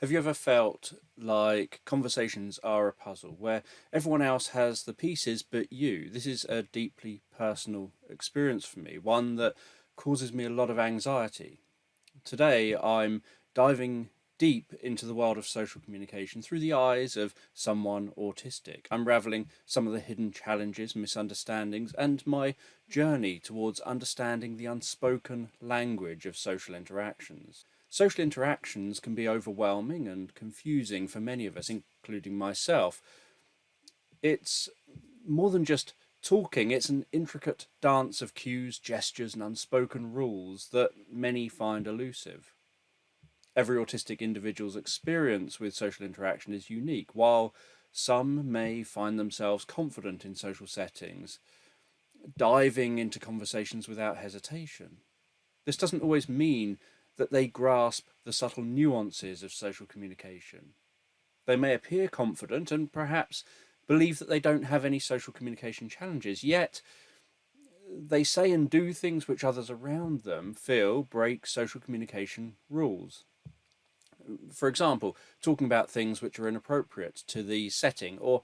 Have you ever felt like conversations are a puzzle where everyone else has the pieces but you? This is a deeply personal experience for me, one that causes me a lot of anxiety. Today, I'm diving deep into the world of social communication through the eyes of someone autistic, unraveling some of the hidden challenges, misunderstandings, and my journey towards understanding the unspoken language of social interactions. Social interactions can be overwhelming and confusing for many of us, including myself. It's more than just talking, it's an intricate dance of cues, gestures, and unspoken rules that many find elusive. Every autistic individual's experience with social interaction is unique. While some may find themselves confident in social settings, diving into conversations without hesitation, this doesn't always mean that they grasp the subtle nuances of social communication. They may appear confident and perhaps believe that they don't have any social communication challenges, yet they say and do things which others around them feel break social communication rules. For example, talking about things which are inappropriate to the setting, or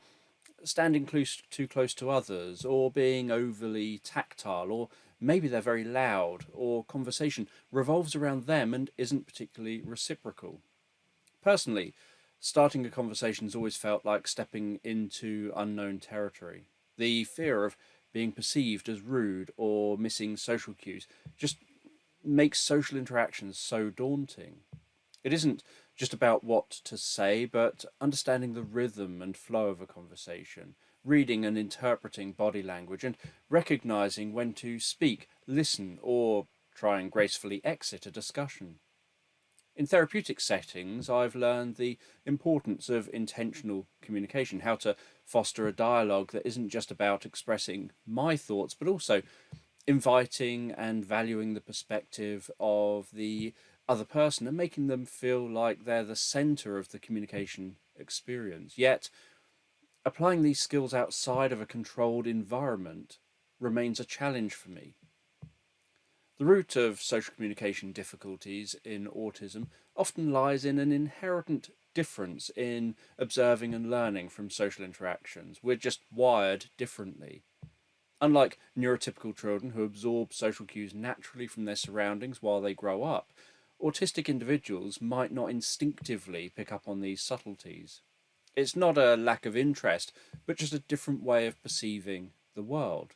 standing too close to others, or being overly tactile, or maybe they're very loud, or conversation revolves around them and isn't particularly reciprocal. Personally, starting a conversation has always felt like stepping into unknown territory. The fear of being perceived as rude or missing social cues just makes social interactions so daunting. It isn't just about what to say, but understanding the rhythm and flow of a conversation, reading and interpreting body language, and recognizing when to speak, listen, or try and gracefully exit a discussion. In therapeutic settings, I've learned the importance of intentional communication, how to foster a dialogue that isn't just about expressing my thoughts, but also inviting and valuing the perspective of the other person and making them feel like they're the center of the communication experience. Yet, applying these skills outside of a controlled environment remains a challenge for me. The root of social communication difficulties in autism often lies in an inherent difference in observing and learning from social interactions. We're just wired differently. Unlike neurotypical children who absorb social cues naturally from their surroundings while they grow up, autistic individuals might not instinctively pick up on these subtleties. It's not a lack of interest, but just a different way of perceiving the world.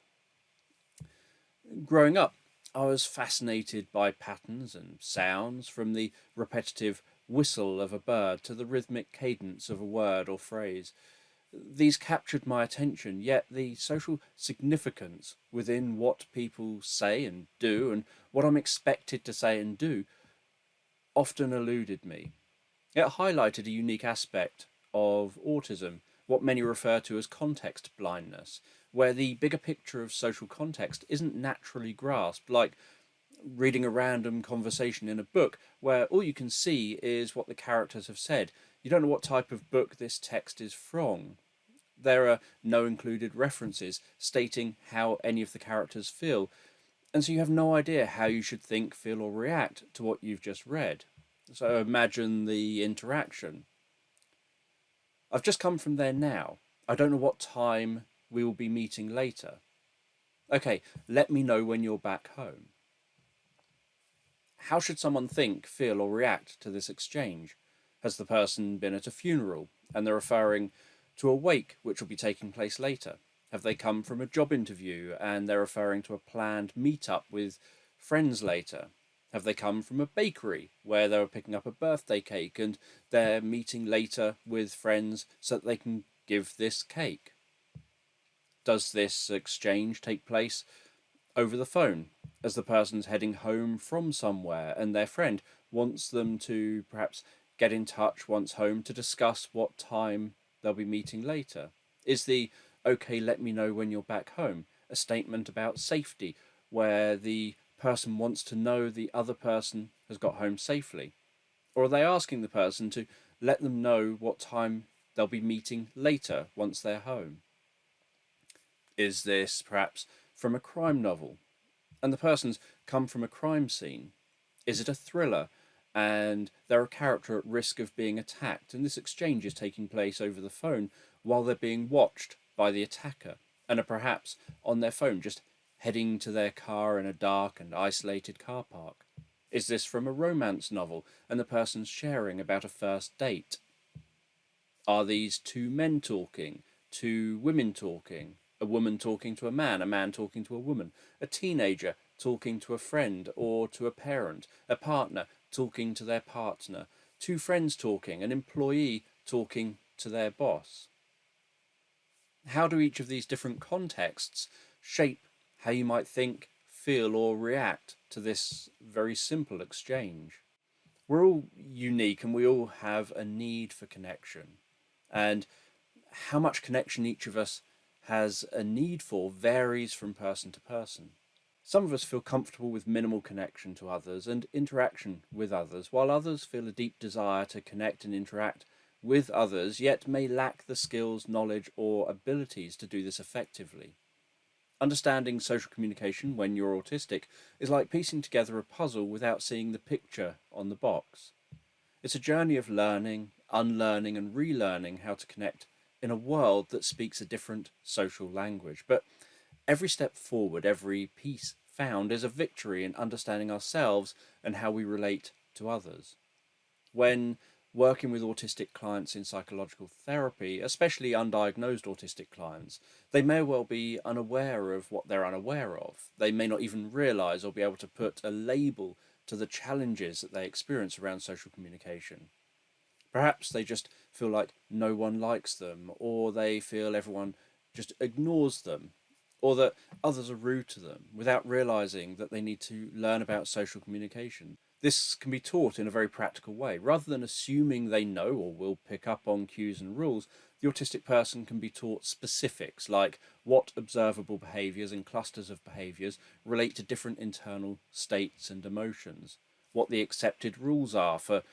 Growing up, I was fascinated by patterns and sounds, from the repetitive whistle of a bird to the rhythmic cadence of a word or phrase. These captured my attention, yet the social significance within what people say and do, and what I'm expected to say and do, often eluded me. It highlighted a unique aspect of autism, what many refer to as context blindness, where the bigger picture of social context isn't naturally grasped, like reading a random conversation in a book where all you can see is what the characters have said. You don't know what type of book this text is from. There are no included references stating how any of the characters feel, and so you have no idea how you should think, feel, or react to what you've just read. So imagine the interaction. I've just come from there now. I don't know what time we will be meeting later. Okay, let me know when you're back home. How should someone think, feel, or react to this exchange? Has the person been at a funeral and they're referring to a wake which will be taking place later? Have they come from a job interview and they're referring to a planned meet-up with friends later? Have they come from a bakery where they were picking up a birthday cake and they're meeting later with friends so that they can give this cake? Does this exchange take place over the phone as the person's heading home from somewhere and their friend wants them to perhaps get in touch once home to discuss what time they'll be meeting later? Is the okay, let me know when you're back home a statement about safety where the person wants to know the other person has got home safely? Or are they asking the person to let them know what time they'll be meeting later once they're home? Is this perhaps from a crime novel and the person's come from a crime scene? Is it a thriller and they're a character at risk of being attacked, and this exchange is taking place over the phone while they're being watched by the attacker, and are perhaps on their phone just heading to their car in a dark and isolated car park. Is this from a romance novel and the person's sharing about a first date? Are these two men talking, two women talking, a woman talking to a man talking to a woman, a teenager talking to a friend or to a parent, a partner talking to their partner, two friends talking, an employee talking to their boss? How do each of these different contexts shape how you might think, feel, or react to this very simple exchange? We're all unique and we all have a need for connection. And how much connection each of us has a need for varies from person to person. Some of us feel comfortable with minimal connection to others and interaction with others, while others feel a deep desire to connect and interact with others, yet may lack the skills, knowledge, or abilities to do this effectively. Understanding social communication when you're autistic is like piecing together a puzzle without seeing the picture on the box. It's a journey of learning, unlearning, and relearning how to connect in a world that speaks a different social language. But every step forward, every piece found, is a victory in understanding ourselves and how we relate to others. When working with autistic clients in psychological therapy, especially undiagnosed autistic clients, they may well be unaware of what they're unaware of. They may not even realize or be able to put a label to the challenges that they experience around social communication. Perhaps they just feel like no one likes them, or they feel everyone just ignores them, or that others are rude to them without realizing that they need to learn about social communication. This can be taught in a very practical way. Rather than assuming they know or will pick up on cues and rules, the autistic person can be taught specifics like what observable behaviours and clusters of behaviours relate to different internal states and emotions, what the accepted rules are for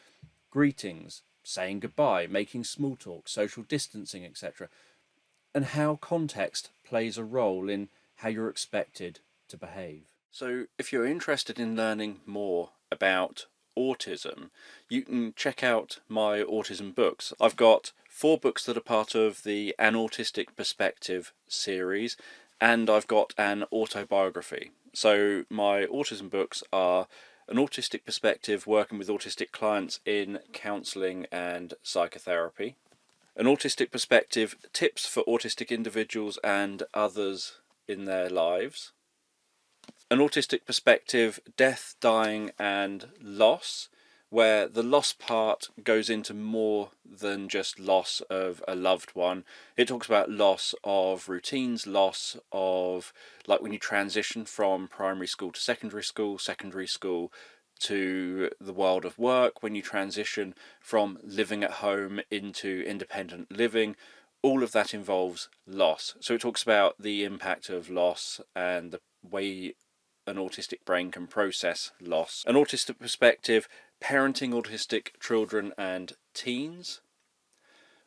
greetings, saying goodbye, making small talk, social distancing, etc., and how context plays a role in how you're expected to behave. So, if you're interested in learning more about autism, you can check out my autism books. I've got 4 books that are part of the An Autistic Perspective series, and I've got an autobiography. So, my autism books are An Autistic Perspective, working with autistic clients in counselling and psychotherapy. An Autistic Perspective, tips for autistic individuals and others in their lives. An Autistic Perspective, death, dying and loss, where the loss part goes into more than just loss of a loved one. It talks about loss of routines, loss of, like when you transition from primary school to secondary school to the world of work, when you transition from living at home into independent living. All of that involves loss. So it talks about the impact of loss and the way an autistic brain can process loss. An Autistic Perspective, parenting autistic children and teens,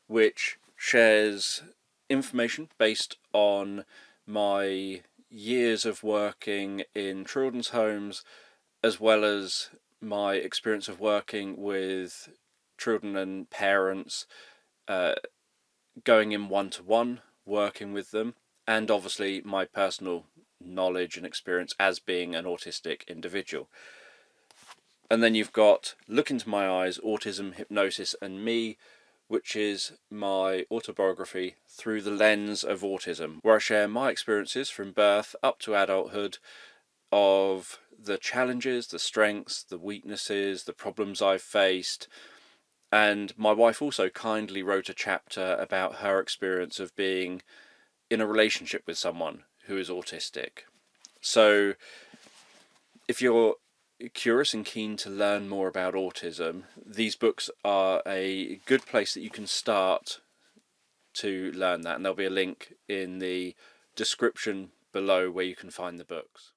which shares information based on my years of working in children's homes, as well as my experience of working with children and parents, going in one-to-one, working with them, and obviously my personal knowledge and experience as being an autistic individual. And then you've got Look Into My Eyes, Autism, Hypnosis and Me, which is my autobiography through the lens of autism, where I share my experiences from birth up to adulthood of the challenges, the strengths, the weaknesses, the problems I've faced. And my wife also kindly wrote a chapter about her experience of being in a relationship with someone who is autistic. So if you're curious and keen to learn more about autism, these books are a good place that you can start to learn that, and there'll be a link in the description below where you can find the books.